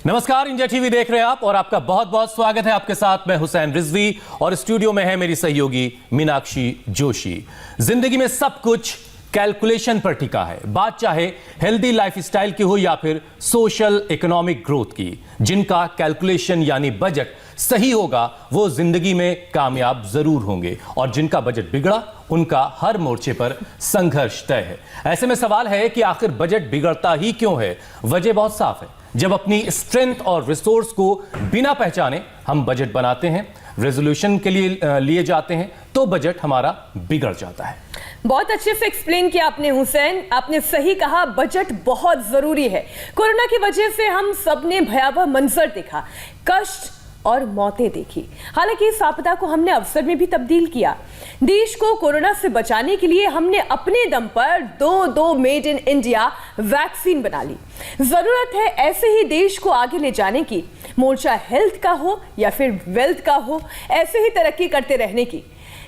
नमस्कार, India TV देख रहे हैं आप और आपका बहुत बहुत स्वागत है। आपके साथ मैं हुसैन रिजवी और स्टूडियो में है मेरी सहयोगी मीनाक्षी जोशी। जिंदगी में सब कुछ कैलकुलेशन पर टिका है, बात चाहे हेल्दी लाइफस्टाइल की हो या फिर सोशल इकोनॉमिक ग्रोथ की। जिनका कैलकुलेशन यानी बजट सही होगा वो जिंदगी में कामयाब जरूर होंगे और जिनका बजट बिगड़ा उनका हर मोर्चे पर संघर्ष तय है। ऐसे में सवाल है कि आखिर बजट बिगड़ता ही क्यों है? वजह बहुत साफ है। जब अपनी स्ट्रेंथ और रिसोर्स को बिना पहचाने हम बजट बनाते हैं, रेजोल्यूशन के लिए जाते हैं, तो बजट हमारा बिगड़ जाता है। बहुत अच्छे से एक्सप्लेन किया आपने हुसैन, आपने सही कहा, बजट बहुत जरूरी है। कोरोना की वजह से हम सबने भयावह मंजर देखा, कष्ट और मौतें देखी। हालांकि इस आपदा को हमने अवसर में भी तब्दील किया। देश को कोरोना से बचाने के लिए हमने अपने दम पर दो मेड इन इंडिया वैक्सीन बना ली। जरूरत है ऐसे ही देश को आगे ले जाने की, मोर्चा हेल्थ का हो या फिर वेल्थ का हो, ऐसे ही तरक्की करते रहने की।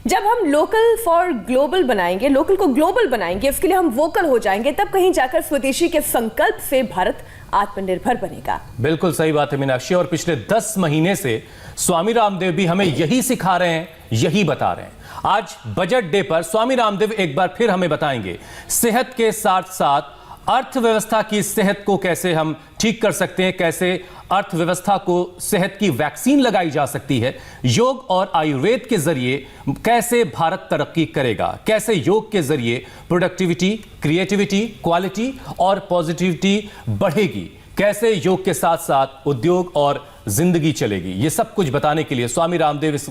जब हम लोकल फॉर ग्लोबल बनाएंगे, लोकल को ग्लोबल बनाएंगे, इसके लिए हम वोकल हो जाएंगे, तब कहीं जाकर स्वदेशी के संकल्प से भारत आत्मनिर्भर बनेगा। बिल्कुल सही बात है मीनाक्षी, और पिछले 10 महीने से स्वामी रामदेव भी हमें यही सिखा रहे हैं, यही बता रहे हैं। आज बजट डे पर स्वामी रामदेव एक बार फिर हमें बताएंगे सेहत के साथ साथ अर्थव्यवस्था की सेहत को कैसे हम ठीक कर सकते हैं, कैसे अर्थव्यवस्था को सेहत की वैक्सीन लगाई जा सकती है, योग और आयुर्वेद के जरिए कैसे भारत तरक्की करेगा, कैसे योग के जरिए प्रोडक्टिविटी, क्रिएटिविटी, क्वालिटी और पॉजिटिविटी बढ़ेगी, कैसे योग के साथ साथ उद्योग और जिंदगी चलेगी। ये सब कुछ बताने के लिए स्वामी रामदेव इस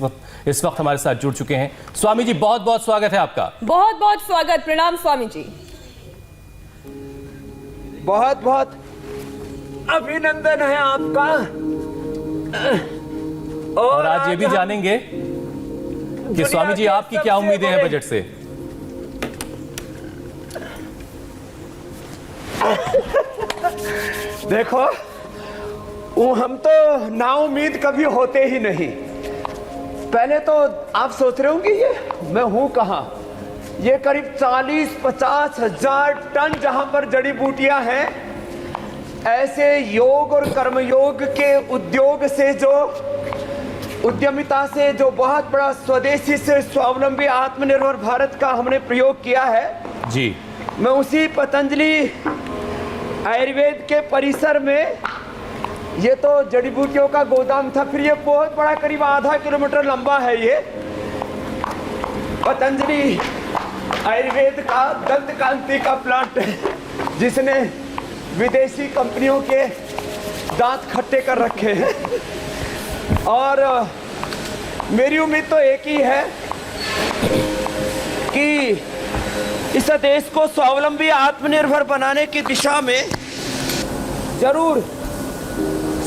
वक्त हमारे साथ जुड़ चुके हैं। स्वामी जी, बहुत बहुत स्वागत है आपका। बहुत बहुत स्वागत, प्रणाम स्वामी जी। बहुत बहुत अभिनंदन है आपका। और आज ये भी जानेंगे कि स्वामी जी आपकी क्या उम्मीदें हैं बजट से। देखो, हम तो ना उम्मीद कभी होते ही नहीं। पहले तो आप सोच रहे होंगे ये मैं हूं कहां। ये करीब 40-50 हजार टन जहां पर जड़ी बूटियां हैं, ऐसे योग और कर्मयोग के उद्योग से, जो उद्यमिता से, जो बहुत बड़ा स्वदेशी से स्वावलंबी आत्मनिर्भर भारत का हमने प्रयोग किया है जी। मैं उसी पतंजलि आयुर्वेद के परिसर में, ये तो जड़ी बूटियों का गोदाम था, फिर ये बहुत बड़ा करीब आधा किलोमीटर लंबा है ये पतंजलि आयुर्वेद का दंत कांति का प्लांट है, जिसने विदेशी कंपनियों के दांत खट्टे कर रखे हैं। और मेरी उम्मीद तो एक ही है कि इस देश को स्वावलंबी आत्मनिर्भर बनाने की दिशा में जरूर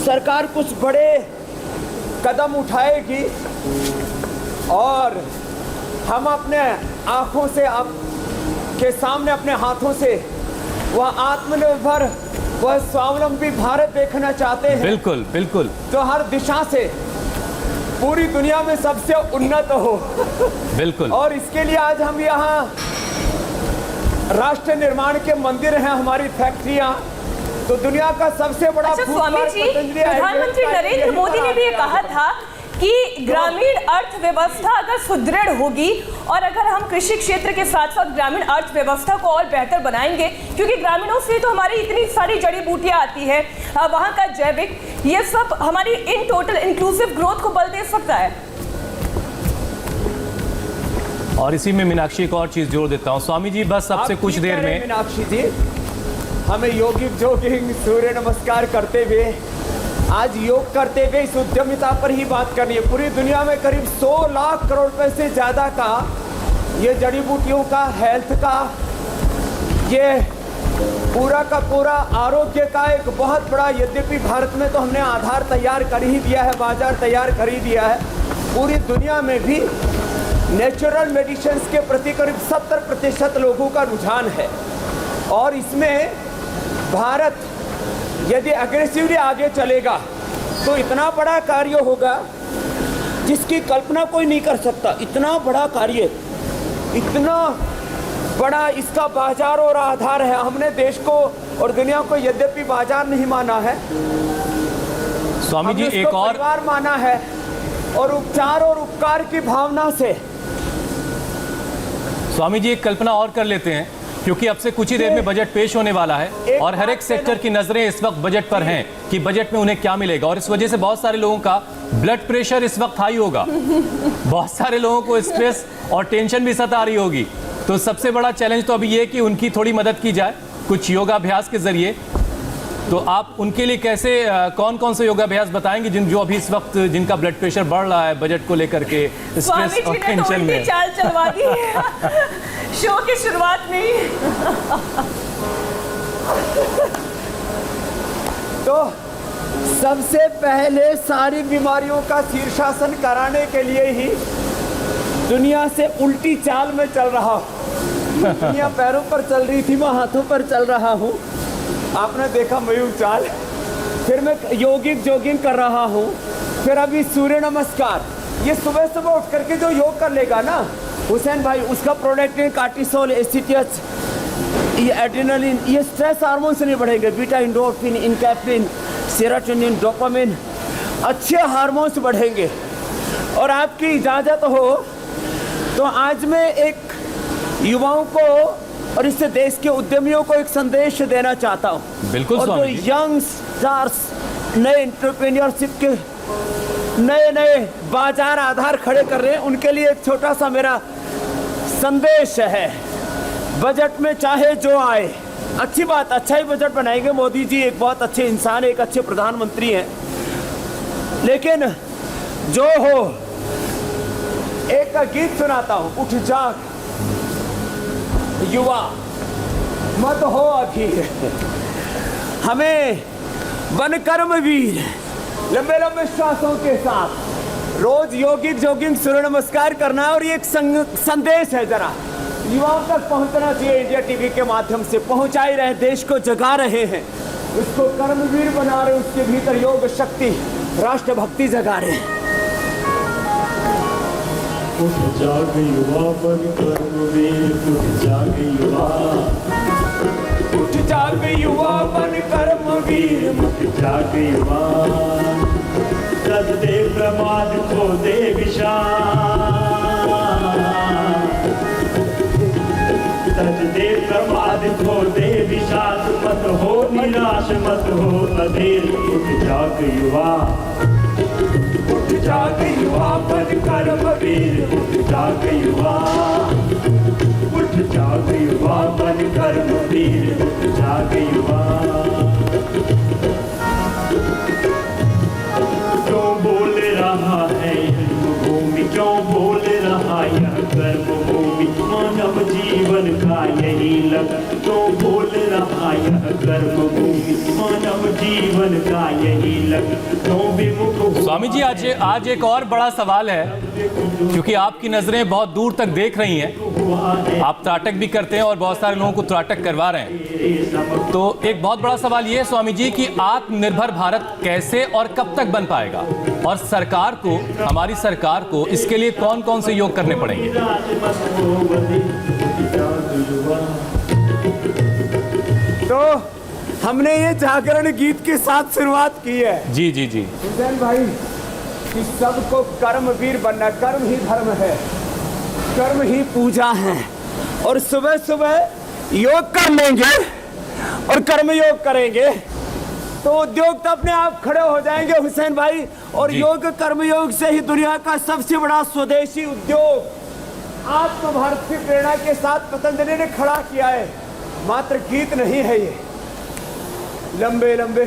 सरकार कुछ बड़े कदम उठाएगी और हम अपने आंखों से, आपके सामने अपने हाथों से वह आत्मनिर्भर, वह स्वावलंबी भारत देखना चाहते हैं। बिल्कुल बिल्कुल, जो हर दिशा से पूरी दुनिया में सबसे उन्नत हो। बिल्कुल। और इसके लिए आज हम यहाँ राष्ट्र निर्माण के मंदिर हैं, हमारी फैक्ट्रियां, तो दुनिया का सबसे बड़ा। अच्छा स्वामी जी, प्रधानमंत्री नरेंद्र मोदी ने भी ये कहा था कि ग्रामीण अर्थव्यवस्था अगर सुदृढ़ होगी और अगर हम कृषि क्षेत्र के साथ साथ ग्रामीण अर्थव्यवस्था को और बेहतर बनाएंगे, क्योंकि ग्रामीणों से तो हमारी इतनी सारी जड़ी बूटियां आती है, वहां का जैविक, ये सब हमारी इन टोटल इंक्लूसिव ग्रोथ को बल दे सकता है। और इसी में मीनाक्षी एक और चीज जोड़ देता हूँ स्वामी जी, बस सबसे कुछ देर में मीनाक्षी जी, हमें योगिक जोगिंग सूर्य नमस्कार करते हुए, आज योग करते हुए इस उद्यमिता पर ही बात करनी है। पूरी दुनिया में करीब 100 लाख करोड़ रुपए से ज्यादा का ये जड़ी बूटियों का, हेल्थ का, ये पूरा का पूरा आरोग्य का एक बहुत बड़ा, यद्यपि भारत में तो हमने आधार तैयार कर ही दिया है, बाजार तैयार कर ही दिया है, पूरी दुनिया में भी नेचुरल मेडिसिन के प्रति करीब 70% लोगों का रुझान है। और इसमें भारत यदि अग्रेसिवली आगे चलेगा तो इतना बड़ा कार्य होगा जिसकी कल्पना कोई नहीं कर सकता। इतना बड़ा कार्य, इतना बड़ा इसका बाजार और आधार है। हमने देश को और दुनिया को यद्यपि बाजार नहीं माना है, स्वामी जी हमने एक उसको और परिवार माना है और उपचार और उपकार की भावना से स्वामी जी एक कल्पना और कर लेते हैं, क्योंकि अब से कुछ ही देर में बजट पेश होने वाला है और हर एक सेक्टर की नजरें इस वक्त बजट पर हैं कि बजट में उन्हें क्या मिलेगा, और इस वजह से बहुत सारे लोगों का ब्लड प्रेशर इस वक्त हाई होगा, बहुत सारे लोगों को स्ट्रेस और टेंशन भी सता रही होगी। तो सबसे बड़ा चैलेंज तो अभी ये कि उनकी थोड़ी मदद की जाए कुछ योगाभ्यास के जरिए। तो आप उनके लिए कैसे कौन कौन से योगाभ्यास बताएंगे जो अभी इस वक्त जिनका ब्लड प्रेशर बढ़ रहा है बजट को लेकर के, स्ट्रेस और टेंशन में? चाल चलवा दी शो की शुरुआत में ही। तो सबसे पहले सारी बीमारियों का शीर्षासन कराने के लिए ही दुनिया से उल्टी चाल में चल रहा हूँ। दुनिया पैरों पर चल रही थी, मैं हाथों पर चल रहा हूँ। आपने देखा मयूर चाल, फिर मैं योगिक जॉगिंग कर रहा हूँ, फिर अभी सूर्य नमस्कार। ये सुबह सुबह उठ करके जो योग कर लेगा ना हुसैन भाई, उसका प्रोडक्टिन, कार्टिसोल, एसिटियस, ये एड्रेनलिन, ये स्ट्रेस हार्मोन से नहीं बढ़ेंगे, बीटा एंडोर्फिन, इनकैफ्रिन, सेरोटोनिन, डोपामिन, अच्छे हार्मोन्स बढ़ेंगे। और आपकी इजाज़त हो तो आज मैं एक युवाओं को और इससे देश के उद्यमियों को एक संदेश देना चाहता हूँ। बिल्कुल और जो स्वामी जी। यंग स्टार्स, नए एंटरप्रेन्योरशिप के नए नए बाजार आधार खड़े कर रहे हैं, उनके लिए एक छोटा सा मेरा संदेश है। बजट में चाहे जो आए, अच्छी बात, अच्छा ही बजट बनाएंगे। मोदी जी एक बहुत अच्छे इंसान, एक अच्छे प्रधानमंत्री हैं, लेकिन जो हो, एक गीत सुनाता हूँ, उठ जाग युवा मत हो अधीर, हमें बन कर्म वीर, लंबे लंबे श्वासों के साथ रोज योगिक जॉगिंग सूर्य नमस्कार करना है। और ये एक संदेश है, जरा युवाओं तक पहुंचना चाहिए। इंडिया टीवी के माध्यम से पहुंचा ही रहे, देश को जगा रहे हैं, उसको कर्मवीर बना रहे, उसके भीतर योग शक्ति, राष्ट्रभक्ति जगा रहे हैं। उठ जाग युवा बन कर्मवीर, उठ जाग युवा, उठ जाग युवा बन कर्मवीर, उठ जाग युवा, तज दे प्रमाद को दे विशाल, तज दे प्रमाद को दे विशाल, मत हो निराश मत हो अधीर, उठ जाग युवा, उठ जाग युवा बन कर्मवीर, उठ जाग युवा, उठ जाग युवा बन कर्मवीर, उठ जाग युवा। क्यों बोल रहा है कर्मभूमि, क्यों बोल रहा यह कर्मभूमि, मानव जीवन का यही लक्ष्य, क्यों बोल रहा यह कर्मभूमि, मानव जीवन का यही लक्ष्य, क्यों विमुख हुआ। स्वामी जी आज एक और बड़ा सवाल है, क्योंकि आपकी नजरें बहुत दूर तक देख रही हैं, आप त्राटक भी करते हैं और बहुत सारे लोगों को त्राटक करवा रहे हैं। तो एक बहुत बड़ा सवाल ये है स्वामी जी कि आत्मनिर्भर भारत कैसे और कब तक बन पाएगा, और सरकार को, हमारी सरकार को इसके लिए कौन कौन से योग करने पड़ेंगे? तो हमने ये जागरण गीत के साथ शुरुआत की है। जी जी जी। हुसैन भाई कि सबको कर्मवीर बनना, कर्म ही धर्म है, कर्म ही पूजा है। और सुबह सुबह योग कर लेंगे और कर्म योग करेंगे तो उद्योग तो अपने आप खड़े हो जाएंगे हुसैन भाई। और योग कर्म योग से ही दुनिया का सबसे बड़ा स्वदेशी उद्योग आत्म भारत की प्रेरणा के साथ पतंजलि ने खड़ा किया है। मात्र गीत नहीं है ये, लंबे लंबे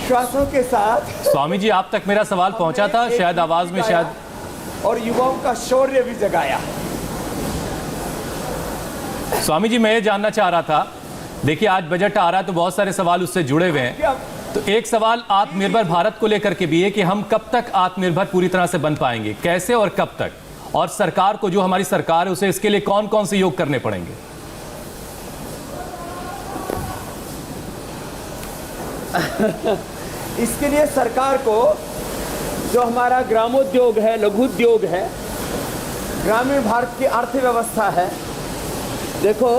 श्वासों के साथ। स्वामी जी आप तक मेरा सवाल पहुंचा था, शायद आवाज में शायद, और युवाओं का शौर्य भी जगाया। स्वामी जी मैं ये जानना चाह रहा था, देखिए आज बजट आ रहा है तो बहुत सारे सवाल उससे जुड़े हुए हैं। तो एक सवाल आत्मनिर्भर भारत को लेकर के भी है कि हम कब तक आत्मनिर्भर पूरी तरह से बन पाएंगे, कैसे और कब तक, और सरकार को, जो हमारी सरकार है, उसे इसके लिए कौन कौन से योग करने पड़ेंगे? इसके लिए सरकार को, जो हमारा ग्रामोद्योग है, लघु उद्योग है, ग्रामीण भारत की अर्थव्यवस्था है, देखो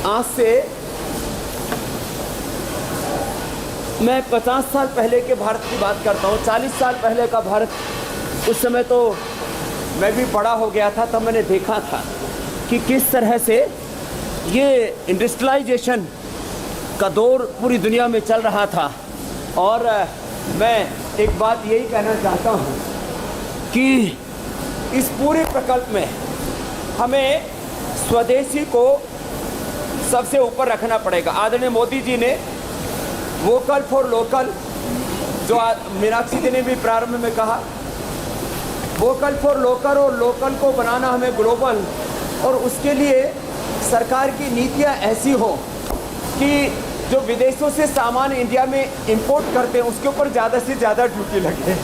आज से मैं 50 साल पहले के भारत की बात करता हूँ, 40 साल पहले का भारत। उस समय तो मैं भी बड़ा हो गया था, तब मैंने देखा था कि किस तरह से ये इंडस्ट्रियलाइजेशन का दौर पूरी दुनिया में चल रहा था। और मैं एक बात यही कहना चाहता हूँ कि इस पूरे प्रकल्प में हमें स्वदेशी को सबसे ऊपर रखना पड़ेगा। आदरणीय मोदी जी ने वोकल फॉर लोकल, जो मीनाक्षी जी ने भी प्रारंभ में कहा, वोकल फॉर लोकल, और लोकल को बनाना हमें ग्लोबल। और उसके लिए सरकार की नीतियाँ ऐसी हो कि जो विदेशों से सामान इंडिया में इंपोर्ट करते हैं उसके ऊपर ज़्यादा से ज़्यादा ड्यूटी लगे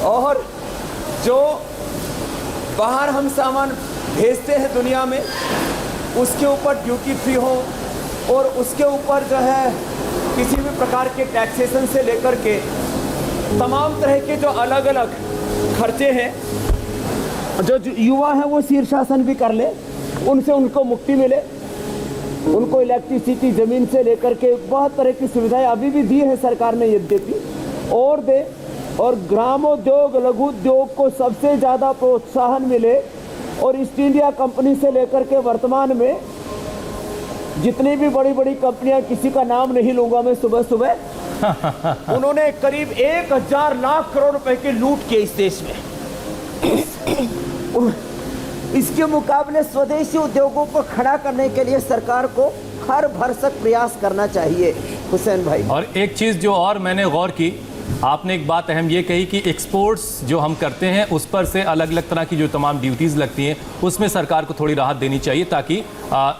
और जो बाहर हम सामान भेजते हैं दुनिया में उसके ऊपर ड्यूटी फ्री हो, और उसके ऊपर जो है किसी भी प्रकार के टैक्सेशन से लेकर के तमाम तरह के जो अलग अलग खर्चे हैं, जो युवा हैं वो शीर्षासन भी कर ले, उनसे उनको मुक्ति मिले, उनको इलेक्ट्रिसिटी ज़मीन से लेकर के बहुत तरह की सुविधाएं अभी भी दी है सरकार ने, यद्यपि और दे। और ग्रामोद्योग, लघु उद्योग को सबसे ज़्यादा प्रोत्साहन मिले। और ईस्ट इंडिया कंपनी से लेकर के वर्तमान में जितनी भी बड़ी बड़ी कंपनियां, किसी का नाम नहीं लूँगा मैं सुबह सुबह उन्होंने करीब 1000 लाख करोड़ रुपए की लूट किए इस देश में। इसके मुकाबले स्वदेशी उद्योगों को खड़ा करने के लिए सरकार को हर भरसक प्रयास करना चाहिए हुसैन भाई। और एक चीज़ जो और मैंने गौर की, आपने एक बात अहम ये कही कि एक्सपोर्ट्स जो हम करते हैं उस पर से अलग अलग तरह की जो तमाम ड्यूटीज़ लगती हैं उसमें सरकार को थोड़ी राहत देनी चाहिए ताकि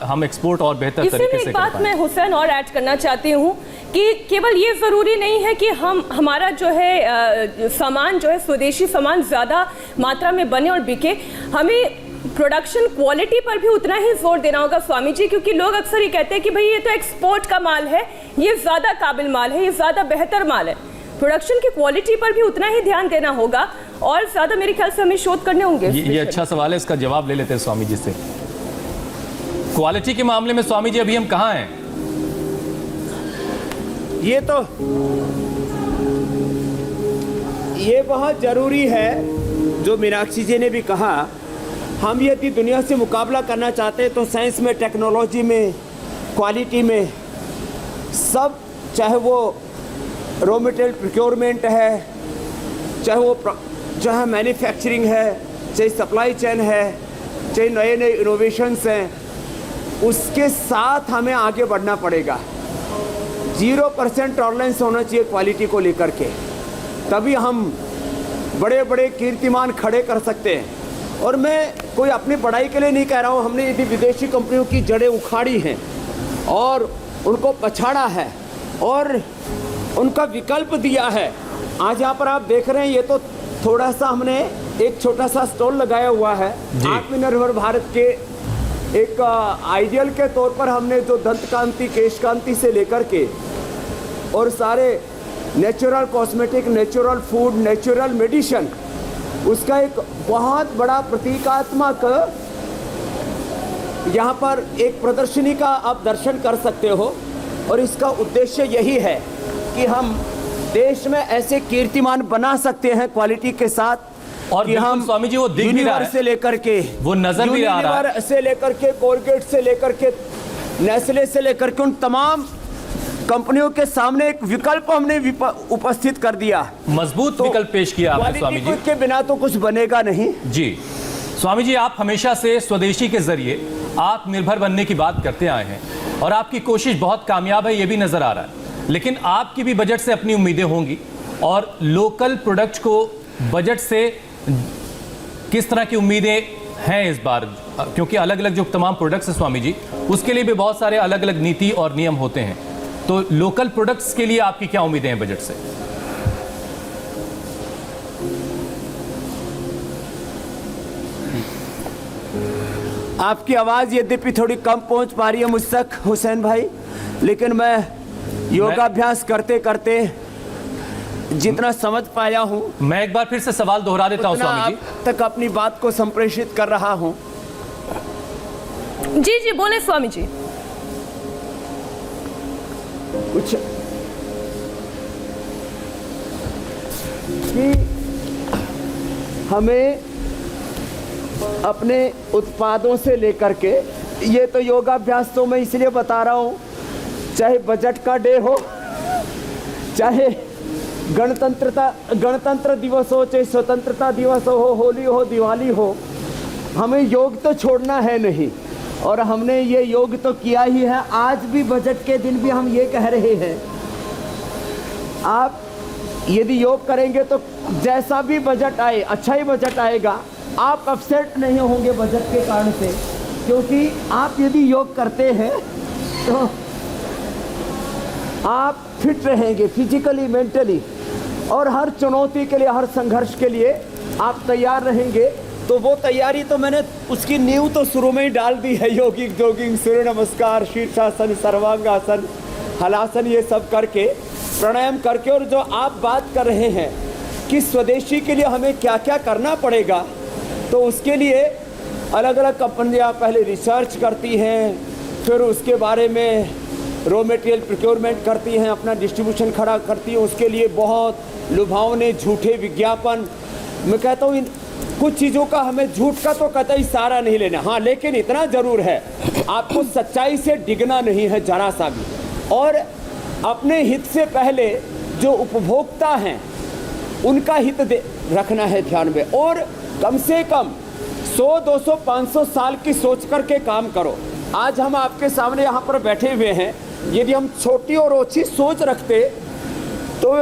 हम एक्सपोर्ट और बेहतर तरीके से एक बात मैं हुसैन और ऐड करना चाहती हूँ कि केवल ये ज़रूरी नहीं है कि हमारा जो है सामान जो है स्वदेशी सामान ज़्यादा मात्रा में बने और बिके, हमें प्रोडक्शन क्वालिटी पर भी उतना ही जोर देना होगा स्वामी जी, क्योंकि लोग अक्सर ये कहते हैं कि भाई ये तो एक्सपोर्ट का माल है, ये ज़्यादा काबिल माल है, ये ज़्यादा बेहतर माल है। प्रोडक्शन की क्वालिटी पर भी उतना ही ध्यान देना होगा और ज़्यादा मेरे ख्याल से हमें शोध करने होंगे। ये अच्छा सवाल है, इसका जवाब ले लेते हैं स्वामी जी से। क्वालिटी के मामले में स्वामी जी अभी हम कहाँ हैं? ये बहुत ज़रूरी है जो मीनाक्षी जी ने भी कहा। हम यदि दुनिया से मुकाबला करना चाहते हैं तो साइंस में, टेक्नोलॉजी में, क्वालिटी में, सब, चाहे वो रॉ मटेरियल प्रोक्योरमेंट है, चाहे वो चाहे मैन्युफैक्चरिंग है, चाहे सप्लाई चेन है, चाहे नए नए इनोवेशंस हैं, उसके साथ हमें आगे बढ़ना पड़ेगा। 0% टॉलरेंस होना चाहिए क्वालिटी को लेकर के, तभी हम बड़े बड़े कीर्तिमान खड़े कर सकते हैं। और मैं कोई अपनी पढ़ाई के लिए नहीं कह रहा हूँ, हमने यदि विदेशी कंपनियों की जड़ें उखाड़ी हैं और उनको पछाड़ा है और उनका विकल्प दिया है। आज यहाँ पर आप देख रहे हैं, ये तो थोड़ा सा हमने एक छोटा सा स्टॉल लगाया हुआ है आत्मनिर्भर भारत के एक आइडियल के तौर पर। हमने जो दंत कांति, केश कांति से लेकर के और सारे natural cosmetic, natural food, natural medicine, उसका एक बहुत बड़ा प्रतीकात्मक यहाँ पर एक प्रदर्शनी का आप दर्शन कर सकते हो। और इसका उद्देश्य यही है कि हम देश में ऐसे कीर्तिमान बना सकते हैं क्वालिटी के साथ। और कि हम स्वामी जी वो दिख भी रहा है, से लेकर के वो नजर भी आ रहा है, से लेकर के कोलगेट से लेकर के नेस्ले से लेकर के उन तमाम कंपनियों के सामने एक विकल्प हमने उपस्थित कर दिया। मजबूत विकल्प पेश किया आपने स्वामी जी। के बिना तो कुछ बनेगा नहीं जी। स्वामी जी, आप हमेशा से स्वदेशी के जरिए आत्मनिर्भर बनने की बात करते आए हैं और आपकी कोशिश बहुत कामयाब है, ये भी नजर आ रहा है। लेकिन आपकी भी बजट से अपनी उम्मीदें होंगी और लोकल प्रोडक्ट को बजट से किस तरह की उम्मीदें हैं इस बार? क्योंकि अलग अलग जो तमाम प्रोडक्ट्स हैं स्वामी जी, उसके लिए भी बहुत सारे अलग अलग नीति और नियम होते हैं, तो लोकल प्रोडक्ट्स के लिए आपकी क्या उम्मीदें हैं बजट से? आपकी आवाज़ यद्यपि थोड़ी कम पहुंच पा रही है मुझ तक हुसैन भाई, लेकिन मैं योगाभ्यास करते करते जितना समझ पाया हूं, मैं एक बार फिर से सवाल दोहरा देता हूं स्वामी जी, तक अपनी बात को संप्रेषित कर रहा हूं। जी जी बोले स्वामी जी। कि हमें अपने उत्पादों से लेकर के, ये तो योगाभ्यास तो मैं इसलिए बता रहा हूँ, चाहे बजट का डे हो, चाहे गणतंत्र दिवस हो, चाहे स्वतंत्रता दिवस हो, होली हो, दिवाली हो, हमें योग तो छोड़ना है नहीं। और हमने ये योग तो किया ही है। आज भी बजट के दिन भी हम ये कह रहे हैं, आप यदि योग करेंगे तो जैसा भी बजट आए, अच्छा ही बजट आएगा। आप अपसेट नहीं होंगे बजट के कारण से, क्योंकि आप यदि योग करते हैं तो आप फिट रहेंगे फिजिकली, मेंटली, और हर चुनौती के लिए, हर संघर्ष के लिए आप तैयार रहेंगे। तो वो तैयारी तो मैंने उसकी नींव तो शुरू में ही डाल दी है। योगिक जोगिंग, सूर्य नमस्कार, शीर्षासन, सर्वांगासन, हलासन, ये सब करके, प्राणायाम करके। और जो आप बात कर रहे हैं कि स्वदेशी के लिए हमें क्या क्या करना पड़ेगा, तो उसके लिए अलग अलग कंपनियां पहले रिसर्च करती हैं, फिर उसके बारे में रॉ मटेरियल प्रोक्योरमेंट करती हैं, अपना डिस्ट्रीब्यूशन खड़ा करती हैं। उसके लिए बहुत लुभावने झूठे विज्ञापन, मैं कहता हूँ कुछ चीज़ों का हमें झूठ का तो कतई सहारा नहीं लेना। हाँ, लेकिन इतना ज़रूर है, आपको सच्चाई से डिगना नहीं है जरा सा भी, और अपने हित से पहले जो उपभोक्ता हैं उनका हित रखना है ध्यान में। और कम से कम 100, 200, 500 साल की सोच करके काम करो। आज हम आपके सामने यहाँ पर बैठे हुए हैं, यदि हम छोटी और ओछी सोच रखते तो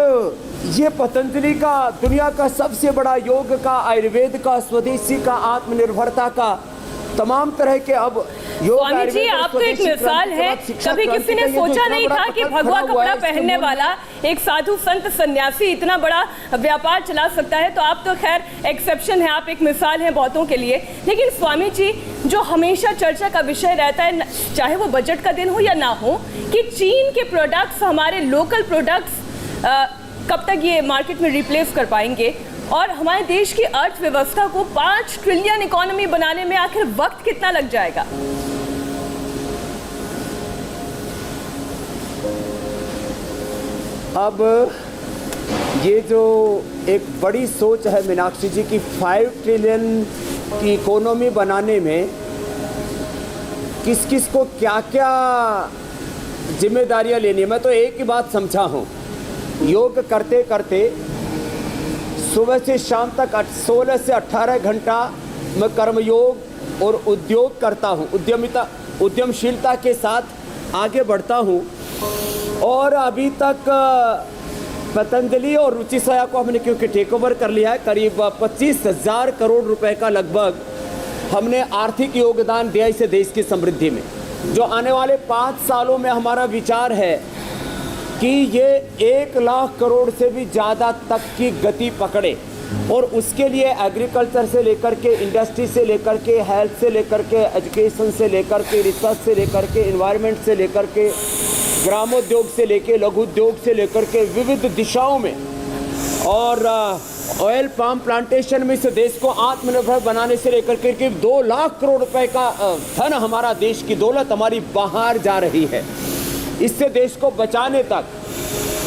ये पतंजलि का, दुनिया का सबसे बड़ा योग का, आयुर्वेद का, स्वदेशी का, आत्मनिर्भरता का, तमाम तरह के अब योग। स्वामी जी, आप तो एक मिसाल है। कभी किसी ने सोचा नहीं था कि भगवा कपड़ा पहनने वाला एक साधु संत सन्यासी इतना बड़ा व्यापार चला सकता है। तो आप तो खैर एक्सेप्शन है, आप एक मिसाल हैं बहुतों के लिए। लेकिन स्वामी जी, जो हमेशा चर्चा का विषय रहता है, चाहे वो बजट का दिन हो या ना हो, कि चीन के प्रोडक्ट्स हमारे लोकल प्रोडक्ट्स कब तक ये मार्केट में रिप्लेस कर पाएंगे, और हमारे देश की अर्थव्यवस्था को 5 ट्रिलियन इकोनॉमी बनाने में आखिर वक्त कितना लग जाएगा? अब ये जो एक बड़ी सोच है मीनाक्षी जी की 5 ट्रिलियन की इकोनॉमी बनाने में किस किस को क्या क्या जिम्मेदारियां लेनी है, मैं तो एक ही बात समझा हूँ, योग करते करते सुबह से शाम तक 16 से 18 घंटा मैं कर्मयोग और उद्योग करता हूँ, उद्यमशीलता के साथ आगे बढ़ता हूँ। और अभी तक पतंजलि और रुचि सोया को हमने क्योंकि टेक ओवर कर लिया है, करीब 25,000 करोड़ रुपए का लगभग हमने आर्थिक योगदान दिया इस देश की समृद्धि में। जो आने वाले 5 सालों में हमारा विचार है कि ये 1 लाख करोड़ से भी ज़्यादा तक की गति पकड़े, और उसके लिए एग्रीकल्चर से लेकर के, इंडस्ट्री से लेकर के, हेल्थ से लेकर के, एजुकेशन से लेकर के, रिसर्च से लेकर के, इन्वायरमेंट से लेकर के, ग्रामोद्योग से लेकर, लघु उद्योग से लेकर के, विविध दिशाओं में, और ऑयल पाम प्लांटेशन में इस देश को आत्मनिर्भर बनाने से लेकर के करीब 2 लाख करोड़ रुपए का धन, हमारा देश की दौलत हमारी बाहर जा रही है। इससे देश को बचाने तक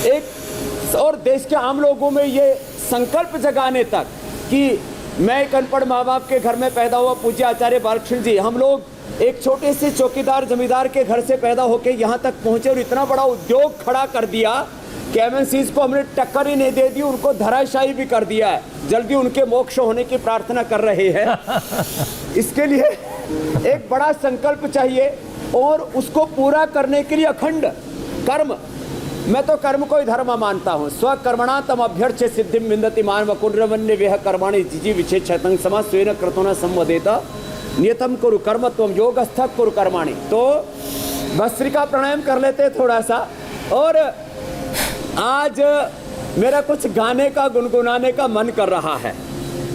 एक, और देश के आम लोगों में ये संकल्प जगाने तक कि मैं एक अनपढ़ माँ बाप के घर में पैदा हुआ, पूज्य आचार्य बालकृष्ण जी, हम लोग एक छोटे से चौकीदार जमींदार के घर से पैदा होकर यहाँ तक पहुँचे और इतना बड़ा उद्योग खड़ा कर दिया कि एमएनसीज को हमने टक्कर ही नहीं दे दी, उनको धराशायी भी कर दिया है। जल्दी उनके मोक्ष होने की प्रार्थना कर रहे हैं। इसके लिए एक बड़ा संकल्प चाहिए, और उसको पूरा करने के लिए अखंड कर्म, मैं तो कर्म को ही धर्म मानता हूँ। स्वकर्मणा तम अभ्यर्च्य सिद्धिम विन्दति मानव कुंड्रवन्य वेह कर्माणि जिजी विच्छेद क्षतं समा स्वेन क्रतुना संवदेता नियतम कुरु कर्म त्वं योगस्थ कुरु कर्माणि। तो भस्त्रिका प्राणायाम कर लेते हैं थोड़ा सा। और आज मेरा कुछ गाने का, गुनगुनाने का मन कर रहा है।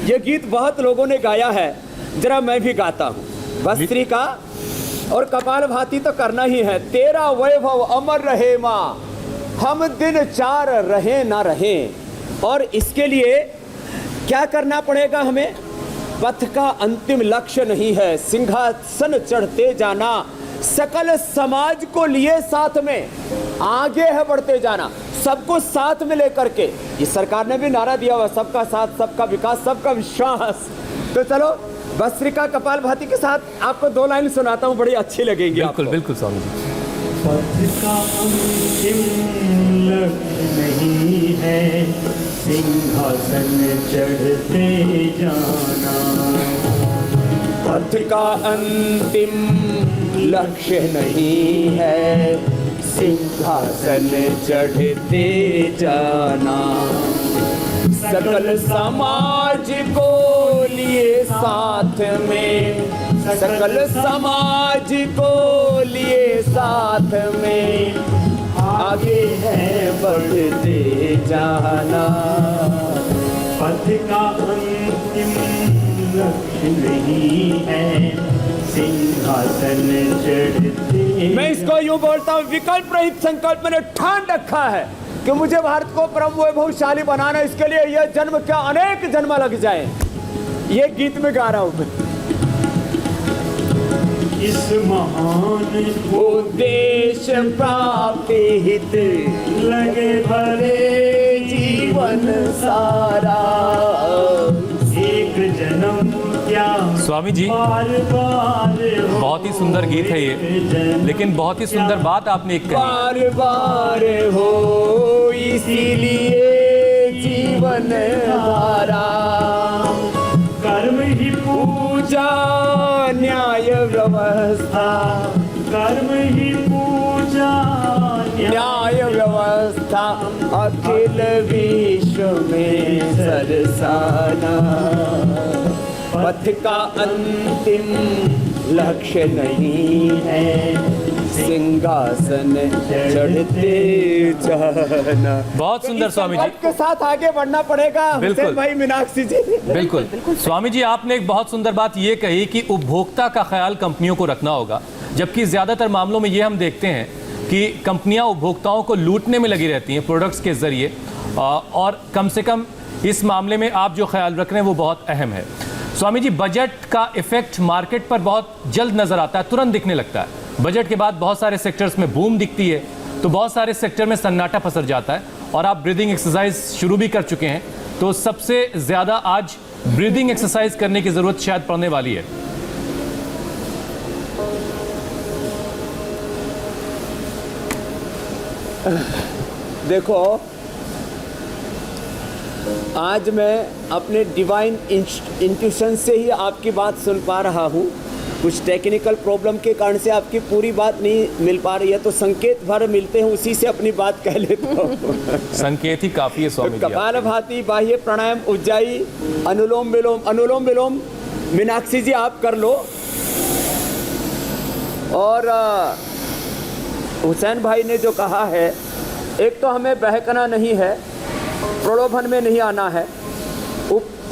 ये गीत बहुत लोगों ने गाया है, जरा मैं भी गाता हूँ। भस्त्रिका और कपालभाति तो करना ही है। तेरा वैभव अमर रहे माँ, हम दिन 4 रहे ना रहे। और इसके लिए क्या करना पड़ेगा हमें? पथ का अंतिम लक्ष्य नहीं है सिंहासन चढ़ते जाना, सकल समाज को लिए साथ में आगे है बढ़ते जाना। सबको साथ में लेकर के, ये सरकार ने भी नारा दिया हुआ, सबका साथ, सबका विकास, सबका विश्वास। तो चलो भस्त्रिका कपालभाति के साथ आपको 2 लाइन सुनाता हूँ, बड़ी अच्छी लगेगी बिल्कुल आपको। बिल्कुल स्वामी जी। पथ का अंतिम लक्ष्य नहीं है सिंहासन चढ़ते जाना। पथ का अंतिम लक्ष्य नहीं है सिंहासन चढ़ते जाना। सकल समाज को लिए साथ में, सकल समाज को लिए साथ में, आगे है बढ़ते जाना। पथ का अंतिम लक्ष्य नहीं है सिंहासन चढ़ते। मैं इसको यूं बोलता हूँ, विकल्प रहित संकल्प मैंने ठान रखा है कि मुझे भारत को परम वैभवशाली बनाना। इसके लिए यह जन्म क्या अनेक जन्म लग जाए, ये गीत में गा रहा हूं मैं। इस महान उद्देश्य प्राप्ति हित लगे भरे जीवन सारा। एक जन्म क्या स्वामी जी बार बार हो, बहुत ही सुंदर गीत है ये, लेकिन बहुत ही सुंदर बात आपने एक कही। बार बार हो इसीलिए जीवन हमारा। कर्म ही पूजा न्याय व्यवस्था, कर्म ही पूजा न्याय व्यवस्था अखिल विश्व में सरसाना। पथ का अंतिम लक्ष्य नहीं है सिंहासन चढ़ते जाना। बहुत सुंदर स्वामी जी। संकल्प के साथ आगे बढ़ना पड़ेगा बिल्कुल। हुसैन भाई, मीनाक्षी जी। बिल्कुल स्वामी जी, आपने एक बहुत सुंदर बात ये कही कि उपभोक्ता का ख्याल कंपनियों को रखना होगा, जबकि ज्यादातर मामलों में ये हम देखते हैं कि कंपनियां उपभोक्ताओं को लूटने में लगी रहती हैं प्रोडक्ट्स के जरिए, और कम से कम इस मामले में आप जो ख्याल रख रहे हैं वो बहुत अहम है। स्वामी जी, बजट का इफेक्ट मार्केट पर बहुत जल्द नजर आता है, तुरंत दिखने लगता है। बजट के बाद बहुत सारे सेक्टर्स में बूम दिखती है, तो बहुत सारे सेक्टर में सन्नाटा पसर जाता है, और आप ब्रीदिंग एक्सरसाइज शुरू भी कर चुके हैं, तो सबसे ज़्यादा आज ब्रीदिंग एक्सरसाइज करने की ज़रूरत शायद पड़ने वाली है। देखो, आज मैं अपने डिवाइन इंट्यूशन से ही आपकी बात सुन पा रहा हूँ। कुछ टेक्निकल प्रॉब्लम के कारण से आपकी पूरी बात नहीं मिल पा रही है, तो संकेत भर मिलते हैं, उसी से अपनी बात कह लेता हूँ। संकेत ही काफ़ी है स्वामी जी। कपालभाति, बाह्य प्राणायाम, उज्जाई, अनुलोम विलोम। अनुलोम विलोम मीनाक्षी जी आप कर लो, और हुसैन भाई ने जो कहा है, एक तो हमें बहकना नहीं है, प्रलोभन में नहीं आना है।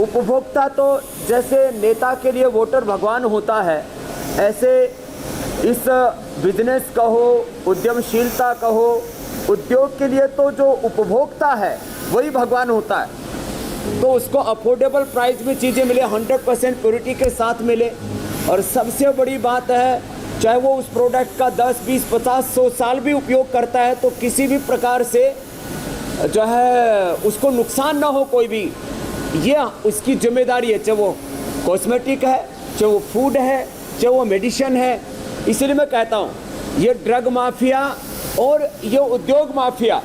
उपभोक्ता तो जैसे नेता के लिए वोटर भगवान होता है, ऐसे इस बिजनेस कहो, उद्यमशीलता कहो, उद्योग के लिए तो जो उपभोक्ता है वही भगवान होता है। तो उसको अफोर्डेबल प्राइस में चीज़ें मिले, 100% प्योरिटी के साथ मिले, और सबसे बड़ी बात है, चाहे वो उस प्रोडक्ट का 10, 20, 50, 100 साल भी उपयोग करता है, तो किसी भी प्रकार से जो है उसको नुकसान ना हो कोई भी, ये उसकी जिम्मेदारी है। चाहे वो कॉस्मेटिक है, चाहे वो फूड है, चाहे वो मेडिसिन है। इसलिए मैं कहता हूँ, ये ड्रग माफिया और ये उद्योग माफिया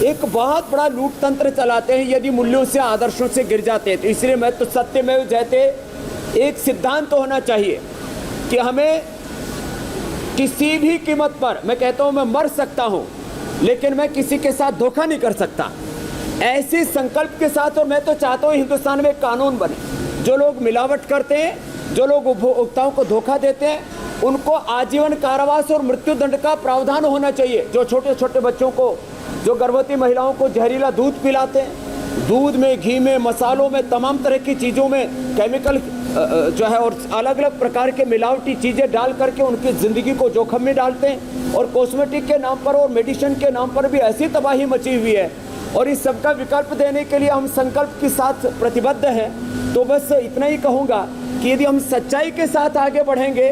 एक बहुत बड़ा लूट तंत्र चलाते हैं यदि मूल्यों से, आदर्शों से गिर जाते हैं। तो इसलिए मैं तो सत्यमेव जयते एक सिद्धांत तो होना चाहिए कि हमें किसी भी कीमत पर, मैं कहता हूँ मैं मर सकता हूँ लेकिन मैं किसी के साथ धोखा नहीं कर सकता, ऐसे संकल्प के साथ। और मैं तो चाहता हूँ हिंदुस्तान में एक कानून बने, जो लोग मिलावट करते हैं, जो लोग उपभोक्ताओं को धोखा देते हैं, उनको आजीवन कारावास और मृत्यु दंड का प्रावधान होना चाहिए। जो छोटे छोटे बच्चों को, जो गर्भवती महिलाओं को जहरीला दूध पिलाते हैं, दूध में, घी में, मसालों में, तमाम तरह की चीज़ों में केमिकल जो है और अलग अलग प्रकार के मिलावटी चीज़ें डाल करके उनकी ज़िंदगी को जोखिम में डालते हैं, और कॉस्मेटिक के नाम पर और मेडिसिन के नाम पर भी ऐसी तबाही मची हुई है। और इस सबका विकल्प देने के लिए हम संकल्प के साथ प्रतिबद्ध हैं। तो बस इतना ही कहूँगा कि यदि हम सच्चाई के साथ आगे बढ़ेंगे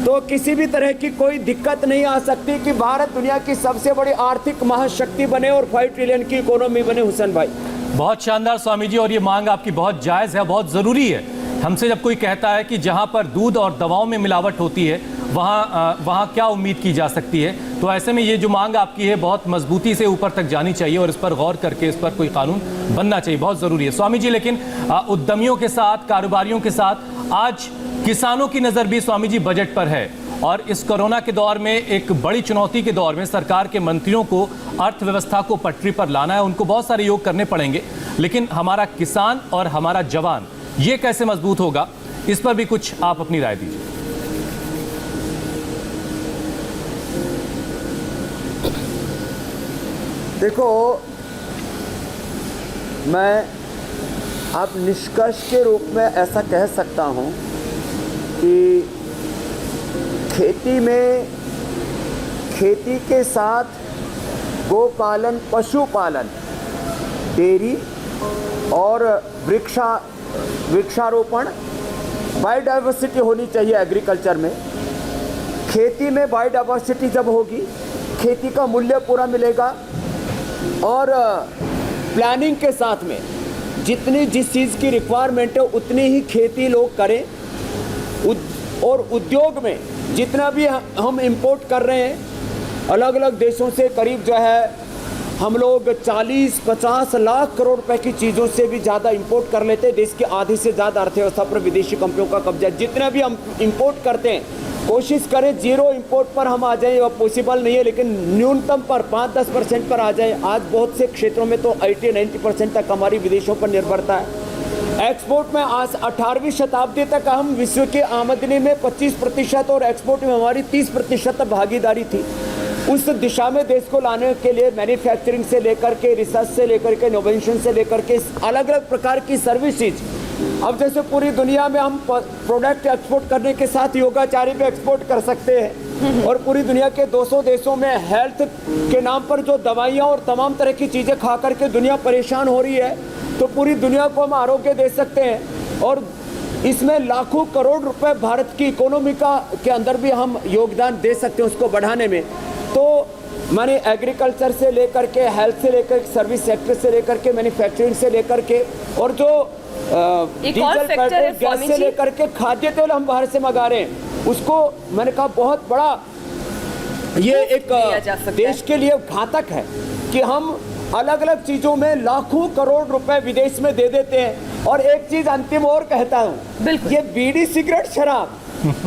तो किसी भी तरह की कोई दिक्कत नहीं आ सकती कि भारत दुनिया की सबसे बड़ी आर्थिक महाशक्ति बने और 5 ट्रिलियन की इकोनॉमी बने। हुसैन भाई, बहुत शानदार स्वामी जी, और ये मांग आपकी बहुत जायज़ है, बहुत ज़रूरी है। हमसे जब कोई कहता है कि जहाँ पर दूध और दवाओं में मिलावट होती है वहाँ क्या उम्मीद की जा सकती है, तो ऐसे में ये जो मांग आपकी है बहुत मजबूती से ऊपर तक जानी चाहिए और इस पर गौर करके इस पर कोई कानून बनना चाहिए, बहुत ज़रूरी है स्वामी जी। लेकिन उद्यमियों के साथ, कारोबारियों के साथ आज किसानों की नज़र भी स्वामी जी बजट पर है, और इस कोरोना के दौर में, एक बड़ी चुनौती के दौर में सरकार के मंत्रियों को अर्थव्यवस्था को पटरी पर लाना है, उनको बहुत सारे योग करने पड़ेंगे, लेकिन हमारा किसान और हमारा जवान ये कैसे मजबूत होगा, इस पर भी कुछ आप अपनी राय दीजिए। देखो, मैं आप निष्कर्ष के रूप में ऐसा कह सकता हूं कि खेती में, खेती के साथ गोपालन, पशुपालन, डेयरी और वृक्षारोपण, बायोडाइवर्सिटी होनी चाहिए एग्रीकल्चर में। खेती में बायोडाइवर्सिटी जब होगी, खेती का मूल्य पूरा मिलेगा, और प्लानिंग के साथ में जितनी जिस चीज़ की रिक्वायरमेंट है उतनी ही खेती लोग करें। और उद्योग में जितना भी हम इंपोर्ट कर रहे हैं अलग अलग देशों से, करीब जो है हम लोग 40-50 लाख करोड़ रुपए की चीज़ों से भी ज़्यादा इंपोर्ट कर लेते हैं। देश की आधी से ज़्यादा अर्थव्यवस्था पर विदेशी कंपनियों का कब्जा है। जितना भी हम इंपोर्ट करते हैं, कोशिश करें जीरो इंपोर्ट पर हम आ जाएं, वह पॉसिबल नहीं है, लेकिन न्यूनतम पर 5-10% पर आ जाएं। आज बहुत से क्षेत्रों में तो 80-90% तक हमारी विदेशों पर निर्भरता है। एक्सपोर्ट में आज 18वीं शताब्दी तक हम विश्व की आमदनी में 25% और एक्सपोर्ट में हमारी 30% भागीदारी थी। उस दिशा में देश को लाने के लिए मैन्युफैक्चरिंग से लेकर के, रिसर्च से लेकर के, इनोवेशन से लेकर के अलग अलग प्रकार की सर्विसेज, अब जैसे पूरी दुनिया में हम प्रोडक्ट एक्सपोर्ट करने के साथ योगाचारी भी एक्सपोर्ट कर सकते हैं, और पूरी दुनिया के 200 देशों में हेल्थ के नाम पर जो दवाइयाँ और तमाम तरह की चीज़ें खा करके दुनिया परेशान हो रही है, तो पूरी दुनिया को हम आरोग्य दे सकते हैं। और इसमें लाखों करोड़ रुपए भारत की इकोनॉमी के अंदर भी हम योगदान दे सकते हैं उसको बढ़ाने में। तो माने एग्रीकल्चर से लेकर के, हेल्थ से लेकर के, सर्विस सेक्टर से लेकर के, मैन्युफैक्चरिंग से लेकर के, और जो डीजल, पेट्रोल, गैस से लेकर के खाद्य तेल हम बाहर से मंगा रहे हैं, उसको मैंने कहा बहुत बड़ा ये एक देश के लिए घातक है कि हम अलग अलग चीजों में लाखों करोड़ रुपए विदेश में दे देते हैं। और एक चीज अंतिम और कहता हूँ, ये बीड़ी, सिगरेट, शराब,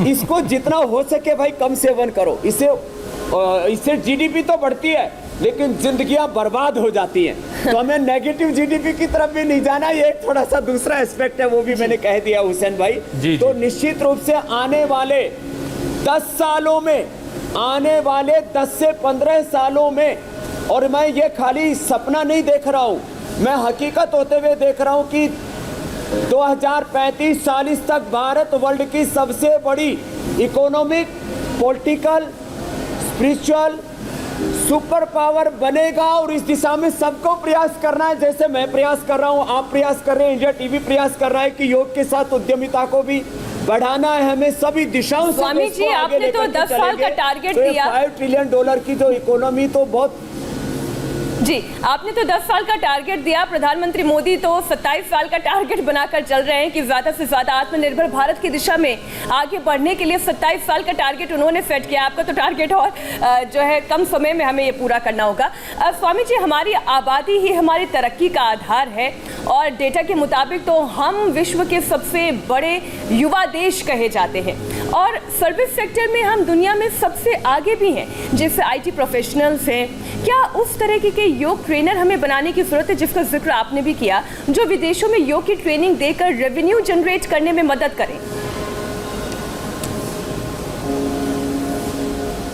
इसको जितना हो सके भाई कम सेवन करो। इससे जीडीपी तो बढ़ती है लेकिन जिंदगियां बर्बाद हो जाती हैं। तो हमें नेगेटिव जीडीपी की तरफ भी नहीं जाना, ये थोड़ा सा दूसरा एस्पेक्ट है, वो भी मैंने कह दिया हुसैन भाई। तो निश्चित रूप से आने वाले 10 सालों में, आने वाले 10 से 15 सालों में, और मैं ये खाली सपना नहीं देख रहा हूँ, मैं हकीकत होते हुए देख रहा हूँ कि 2035-40 तक भारत वर्ल्ड की सबसे बड़ी economic, political, spiritual super power बनेगा। और इस दिशा में सबको प्रयास करना है, जैसे मैं प्रयास कर रहा हूं, आप प्रयास कर रहे हैं, इंडिया टीवी प्रयास कर रहा है कि योग के साथ उद्यमिता को भी बढ़ाना है हमें सभी दिशाओं से। स्वामी जी, आपने तो 10 साल का टारगेट दिया, $5 ट्रिलियन की जो इकोनॉमी, तो बहुत जी, आपने तो 10 साल का टारगेट दिया। प्रधानमंत्री मोदी तो 27 साल का टारगेट बनाकर चल रहे हैं कि ज्यादा से ज्यादा आत्मनिर्भर भारत की दिशा में आगे बढ़ने के लिए 27 साल का टारगेट उन्होंने सेट किया। आपका तो टारगेट और जो है कम समय में हमें ये पूरा करना होगा। स्वामी जी, हमारी आबादी ही हमारी तरक्की का आधार है, और डेटा के मुताबिक तो हम विश्व के सबसे बड़े युवा देश कहे जाते हैं, और सर्विस सेक्टर में हम दुनिया में सबसे आगे भी हैं, जैसे IT प्रोफेशनल्स हैं। क्या उस तरह के योग ट्रेनर हमें बनाने की जरूरत है, जिसका जिक्र आपने भी किया, जो विदेशों में योग की ट्रेनिंग देकर रेवेन्यू जनरेट करने में मदद करें?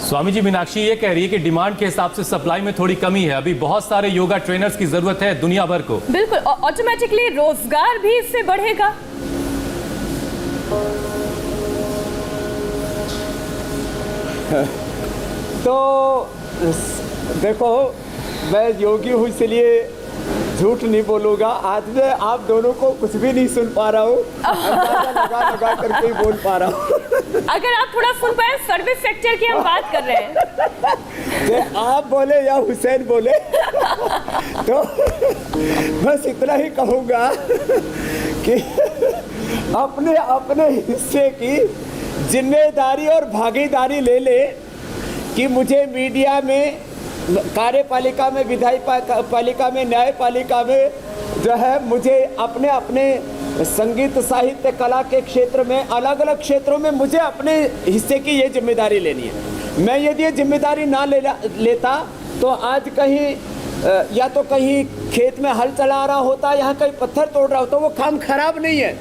स्वामी जी, मीनाक्षी ये कह रही है कि डिमांड के हिसाब से सप्लाई में थोड़ी कमी है, अभी बहुत सारे योगा ट्रेनर्स की जरूरत है दुनिया भर को। बिल्कुल, ऑटोमेटिकली रोजगार भी इससे बढ़ेगा। तो देखो, मैं योगी हूँ, इसलिए झूठ नहीं बोलूंगा, आज मैं आप दोनों को कुछ भी नहीं सुन पा रहा हूँ, अंदाजा लगा करके ही बोल पा रहा हूँ। अगर आप थोड़ा सुन पाए, सर्विस सेक्टर की हम बात कर रहे हैं। तो आप बोले या हुसैन बोले तो बस इतना ही कहूँगा कि अपने अपने हिस्से की जिम्मेदारी और भागीदारी ले ले कि मुझे मीडिया में, कार्यपालिका में, विधायी पालिका में, न्यायपालिका में जो है मुझे अपने अपने संगीत, साहित्य, कला के क्षेत्र में, अलग अलग क्षेत्रों में मुझे अपने हिस्से की ये जिम्मेदारी लेनी है। मैं यदि ये जिम्मेदारी ना लेता तो आज कहीं या तो कहीं खेत में हल चला रहा होता, यहाँ कहीं पत्थर तोड़ रहा होता। वो काम खराब नहीं है,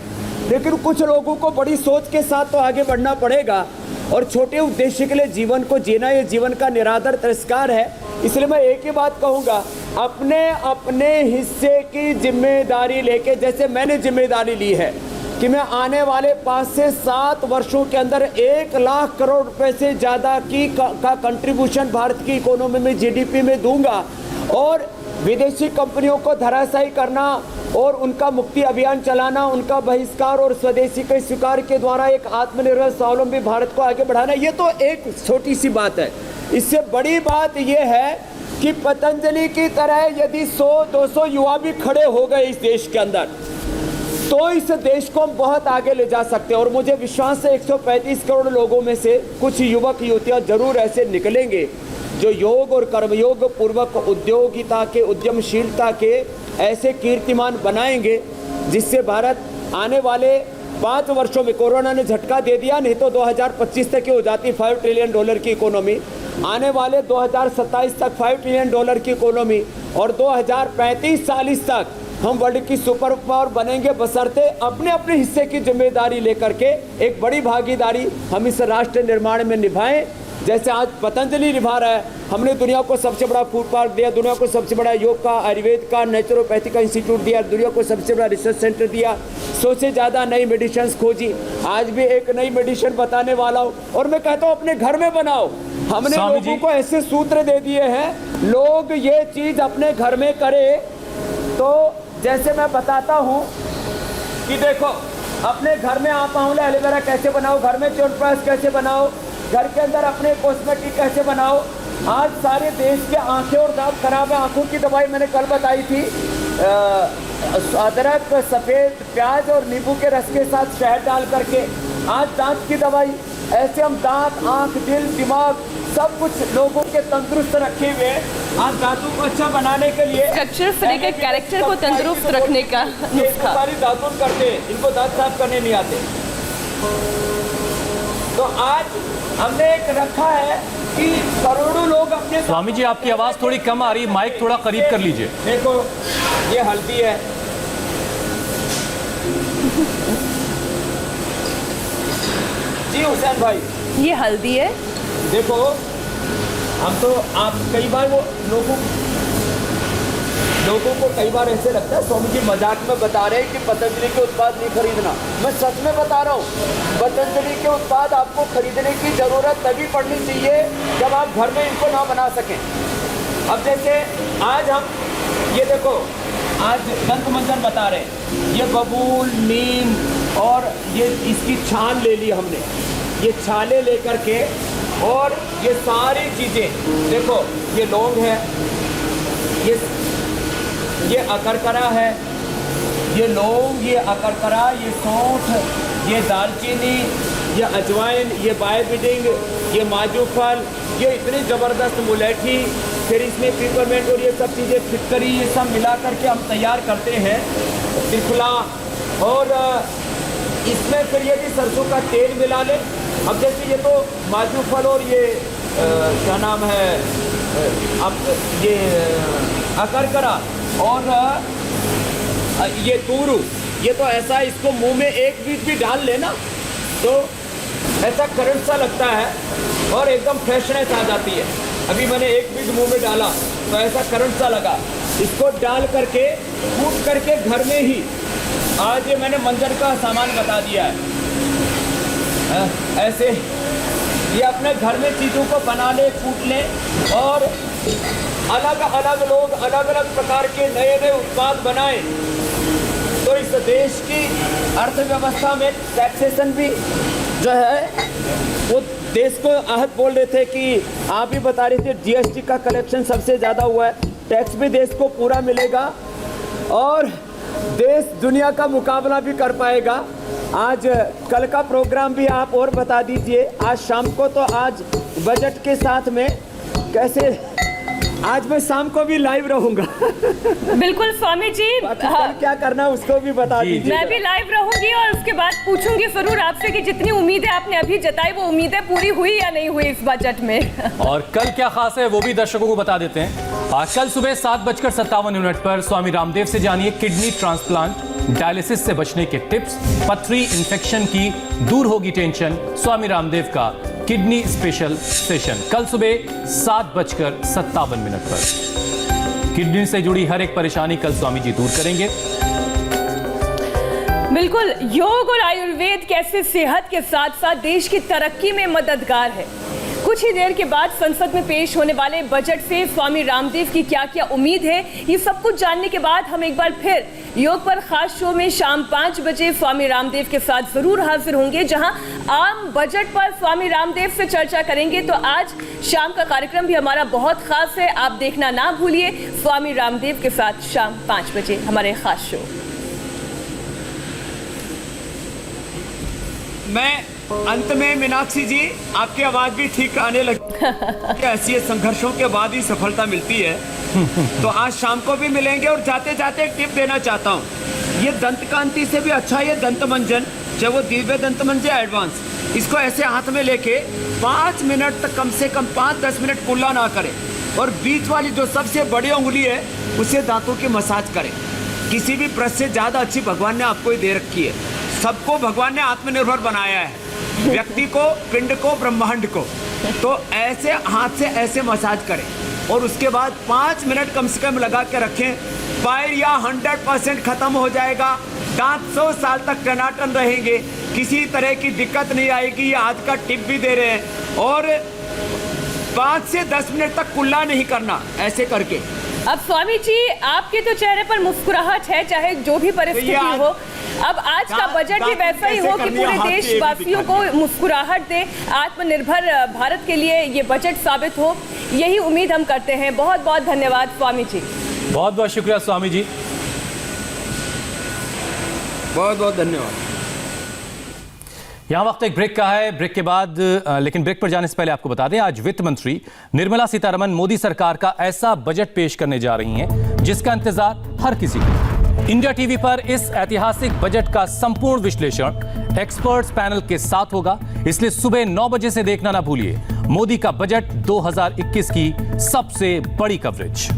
लेकिन कुछ लोगों को बड़ी सोच के साथ तो आगे बढ़ना पड़ेगा और छोटे उद्देश्य के लिए जीवन को जीना ये जीवन का निरादर तिरस्कार है। इसलिए मैं एक ही बात कहूँगा, अपने अपने हिस्से की जिम्मेदारी लेके, जैसे मैंने जिम्मेदारी ली है कि मैं आने वाले 5 से 7 वर्षों के अंदर 1 लाख करोड़ रुपए से ज़्यादा का कंट्रीब्यूशन भारत की इकोनॉमी में, जीडीपी में दूंगा और विदेशी कंपनियों को धराशायी करना और उनका मुक्ति अभियान चलाना, उनका बहिष्कार और स्वदेशी के स्वीकार के द्वारा एक आत्मनिर्भर स्वावलंबी भारत को आगे बढ़ाना, ये तो एक छोटी सी बात है। इससे बड़ी बात ये है कि पतंजलि की तरह यदि 100-200 युवा भी खड़े हो गए इस देश के अंदर, तो इस देश को हम बहुत आगे ले जा सकते हैं। और मुझे विश्वास है 135 करोड़ लोगों में से कुछ युवक युवतियाँ जरूर ऐसे निकलेंगे जो योग और कर्मयोग पूर्वक उद्योगिता के, उद्यमशीलता के ऐसे कीर्तिमान बनाएंगे जिससे भारत आने वाले 5 वर्षों में, कोरोना ने झटका दे दिया, नहीं तो 2025 तक की हो जाती $5 ट्रिलियन की इकोनॉमी, आने वाले 2027 तक $5 ट्रिलियन की इकोनॉमी और 2035-40 तक हम वर्ल्ड की सुपर पावर बनेंगे, बशर्ते अपने अपने हिस्से की जिम्मेदारी लेकर के एक बड़ी भागीदारी हम इस राष्ट्र निर्माण में निभाएं। जैसे आज पतंजलि निभा रहा है, हमने दुनिया को सबसे बड़ा फूड पार्क दिया, दुनिया को सबसे बड़ा योग का, आयुर्वेद का, नेचुरोपैथी का इंस्टीट्यूट दिया, दुनिया को सबसे बड़ा रिसर्च सेंटर दिया, 100 से ज़्यादा नई मेडिसिन खोजी, आज भी एक नई मेडिसिन बताने वाला हूँ। और मैं कहता हूँ अपने घर में बनाओ। हमने लोगों को ऐसे सूत्र दे दिए हैं, लोग ये चीज़ अपने घर में करें। तो जैसे मैं बताता हूँ कि देखो, अपने घर में आप आंवला एलोवेरा कैसे बनाओ, घर में च्यवनप्राश कैसे बनाओ, घर के अंदर अपने कॉस्मेटिक कैसे बनाओ। आज सारे देश के आंखें और दांत खराब है, आंखों की दवाई मैंने कल बताई थी, अदरक, सफ़ेद प्याज और नींबू के रस के साथ शहद डाल करके। आज दांत की दवाई, ऐसे हम दांत, आंख, दिल, दिमाग सब कुछ लोगों के तंदुरुस्त रखे हुए हैं। आज दांतों को अच्छा बनाने के लिए, स्ट्रक्चर से लेकर कैरेक्टर को तंदुरुस्त रखने का नुस्खा, सारी दातुन करते हैं, इनको दांत साफ करने नहीं आते। तो आज हमने एक रखा है कि करोड़ों लोग अपने, स्वामी जी आपकी आवाज थोड़ी कम आ रही है, माइक थोड़ा करीब कर लीजिए। देखो ये हल्दी है, जी हुसैन भाई, ये हल्दी है। देखो हम तो, आप कई बार वो लोगों को कई बार ऐसे लगता है स्वामी जी मजाक में बता रहे हैं कि पतंजलि के उत्पाद नहीं खरीदना। मैं सच में बता रहा हूँ, पतंजलि के उत्पाद आपको खरीदने की ज़रूरत तभी पड़नी चाहिए जब आप घर में इनको ना बना सकें। अब जैसे आज हम ये देखो, आज दंत मंजन बता रहे हैं, ये बबूल, नीम और ये इसकी छाल ले ली हमने, ये छाले लेकर के और ये सारी चीज़ें, देखो ये लौंग है, ये अकरकरा है, ये लौंग, ये अकरकरा, ये सौंठ, ये दालचीनी, ये अजवाइन, ये बायबिडिंग, ये माजू फल, ये इतनी ज़बरदस्त मुलेठी, फिर इसमें पिपरमेंट और ये सब चीज़ें, फिटकरी, ये सब मिला करके हम तैयार करते हैं त्रिफला। और इसमें फिर ये भी सरसों का तेल मिला ले। अब जैसे ये तो माजू फल और ये क्या नाम है, अब ये अकरकरा और ये तूरू, ये तो ऐसा, इसको मुंह में एक बीज भी डाल लेना तो ऐसा करंट सा लगता है और एकदम फ्रेशनेस आ जाती है। अभी मैंने एक बीज मुंह में डाला तो ऐसा करंट सा लगा। इसको डाल करके कूट करके घर में ही, आज ये मैंने मंजन का सामान बता दिया है, ऐसे ये अपने घर में चीज़ों को बना ले, कूट ले और अलग अलग लोग अलग अलग प्रकार के नए नए उत्पाद बनाएं, तो इस देश की अर्थव्यवस्था में टैक्सेशन भी जो है वो देश को आहत बोल रहे थे कि आप ही बता रहे थे जीएसटी का कलेक्शन सबसे ज़्यादा हुआ है, टैक्स भी देश को पूरा मिलेगा और देश दुनिया का मुकाबला भी कर पाएगा। आज कल का प्रोग्राम भी आप और बता दीजिए, आज शाम को तो आज बजट के साथ में कैसे, आज मैं शाम को भी लाइव रहूंगा। बिल्कुल स्वामी जी, कल क्या करना है उसको भी बता दीजिए। मैं भी लाइव रहूंगी और उसके बाद पूछूंगी जरूर आपसे कि जितनी उम्मीदें आपने अभी जताई वो उम्मीदें पूरी हुई या नहीं हुई इस बजट में। और कल क्या खास है वो भी दर्शकों को बता देते हैं। कल सुबह 7:57 पर स्वामी रामदेव से जानिए किडनी ट्रांसप्लांट, डायलिसिस से बचने के टिप्स, पथरी इन्फेक्शन की दूर होगी टेंशन, स्वामी रामदेव का किडनी स्पेशल सेशन कल सुबह 7:57 पर। किडनी से जुड़ी हर एक परेशानी कल स्वामी जी दूर करेंगे। बिल्कुल, योग और आयुर्वेद कैसे सेहत के साथ साथ देश की तरक्की में मददगार है। कुछ ही देर के बाद संसद में पेश होने वाले बजट से स्वामी रामदेव की क्या क्या उम्मीद है, ये सब कुछ जानने के बाद हम एक बार फिर योग पर खास शो में शाम 5 बजे स्वामी रामदेव के साथ जरूर हाजिर होंगे, जहां आम बजट पर स्वामी रामदेव से चर्चा करेंगे। तो आज शाम का कार्यक्रम भी हमारा बहुत खास है, आप देखना ना भूलिए। स्वामी रामदेव के साथ शाम 5 बजे हमारे खास शो। मैं अंत में मीनाक्षी जी, आपकी आवाज भी ठीक आने लगी। ऐसी संघर्षों के बाद ही सफलता मिलती है। तो आज शाम को भी मिलेंगे और जाते जाते टिप देना चाहता हूँ, ये दंत कांति से भी अच्छा ये दंत मंजन, चाहे वो दिव्य दंत मंजन एडवांस, इसको ऐसे हाथ में लेके 5 मिनट तक, कम से कम 5-10 मिनट कुल्ला ना करें और बीच वाली जो सबसे बड़ी उंगली है उसे दांतों की मसाज करें। किसी भी ब्रश से ज़्यादा अच्छी भगवान ने आपको ही दे रखी है। सबको भगवान ने आत्मनिर्भर बनाया है, व्यक्ति को, पिंड को, ब्रह्मांड को। तो ऐसे हाथ से ऐसे मसाज करें और उसके बाद 5 मिनट कम से कम लगा के रखें। पायरिया 100% खत्म हो जाएगा, दांत 100 साल तक टनाटन रहेंगे, किसी तरह की दिक्कत नहीं आएगी। ये आज का टिप भी दे रहे हैं। और 5 से 10 मिनट तक कुल्ला नहीं करना ऐसे करके। अब स्वामी जी, आपके तो चेहरे पर मुस्कुराहट है, चाहे जो भी परिस्थिति हो। अब आज का बजट भी वैसा ही हो कि पूरे देशवासियों को मुस्कुराहट दे, आत्मनिर्भर भारत के लिए ये बजट साबित हो, यही उम्मीद हम करते हैं। बहुत बहुत धन्यवाद स्वामी जी। बहुत बहुत शुक्रिया स्वामी जी, बहुत बहुत धन्यवाद। यहाँ वक्त एक ब्रेक का है। ब्रेक के बाद लेकिन ब्रेक पर जाने से पहले आपको बता दें, आज वित्त मंत्री निर्मला सीतारमण मोदी सरकार का ऐसा बजट पेश करने जा रही हैं जिसका इंतजार हर किसी को। इंडिया टीवी पर इस ऐतिहासिक बजट का संपूर्ण विश्लेषण एक्सपर्ट्स पैनल के साथ होगा, इसलिए सुबह 9 बजे से देखना ना भूलिए। मोदी का बजट 2021 की सबसे बड़ी कवरेज।